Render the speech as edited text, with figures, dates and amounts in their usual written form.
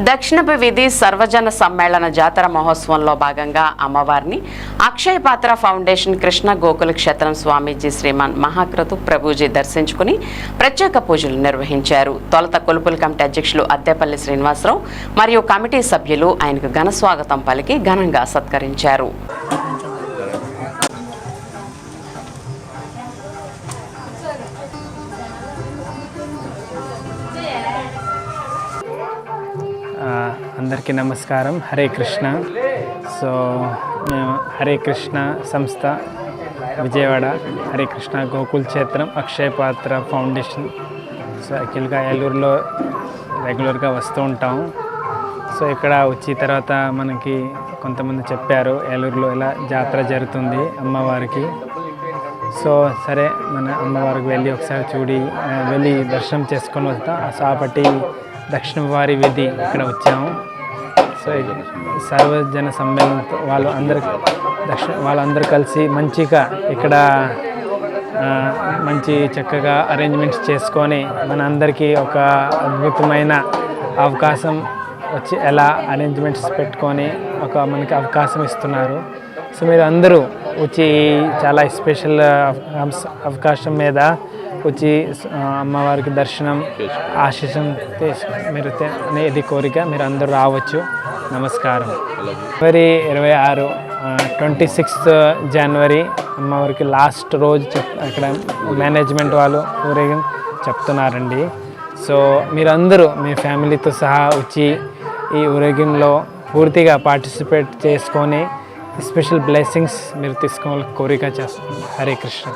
దక్షిణపు వీధి సర్వజన సమ్మేళన జాతర మహోత్సవంలో భాగంగా అమ్మవారిని అక్షయ పాత్ర ఫౌండేషన్ కృష్ణ గోకుల క్షేత్రం స్వామీజీ శ్రీమాన్ మహాక్రతు ప్రభుజీ దర్శించుకుని ప్రత్యేక పూజలు నిర్వహించారు. తొలుత కొలుపుల కమిటీ అధ్యక్షులు అద్దెపల్లి శ్రీనివాసరావు మరియు కమిటీ సభ్యులు ఆయనకు ఘన స్వాగతం పలికి ఘనంగా సత్కరించారు. అందరికీ నమస్కారం. హరే కృష్ణ. సో మేము హరే కృష్ణ సంస్థ విజయవాడ హరే కృష్ణ గోకుల్ క్షేత్రం అక్షయ పాత్ర ఫౌండేషన్ సో యాక్చువల్గా ఏలూరులో రెగ్యులర్గా వస్తూ ఉంటాము. సో ఇక్కడ వచ్చిన తర్వాత మనకి కొంతమంది చెప్పారు ఏలూరులో ఇలా జాతర జరుగుతుంది అమ్మవారికి. సో సరే మన అమ్మవారికి వెళ్ళి ఒకసారి వెళ్ళి దర్శనం చేసుకొని వస్తాం. కాబట్టి దక్షిణ వారి వీధి ఇక్కడ వచ్చాము. సో సర్వజన సమ్మేళనంతో వాళ్ళందరూ కలిసి మంచిగా ఇక్కడ చక్కగా అరేంజ్మెంట్స్ చేసుకొని మనందరికీ ఒక అద్భుతమైన అవకాశం వచ్చి ఎలా అరేంజ్మెంట్స్ పెట్టుకొని మనకి అవకాశం ఇస్తున్నారు. సో మీరు అందరూ వచ్చి చాలా స్పెషల్ అవకాశం మీద వచ్చి అమ్మవారికి దర్శనం ఆశీస్సం మీరు అనేది కోరిక. మీరు అందరూ రావచ్చు. నమస్కారం. జనవరి 26 26th జనవరి అమ్మవారికి లాస్ట్ రోజు అక్కడ మేనేజ్మెంట్ వాళ్ళు ఊరేగి చెప్తున్నారండి. సో మీరందరూ మీ ఫ్యామిలీతో సహా వచ్చి ఈ ఊరేగింపులో పూర్తిగా పార్టిసిపేట్ చేసుకొని స్పెషల్ బ్లెస్సింగ్స్ మీరు తీసుకోవాలని కోరిక చేస్తున్నాను. హరే కృష్ణ.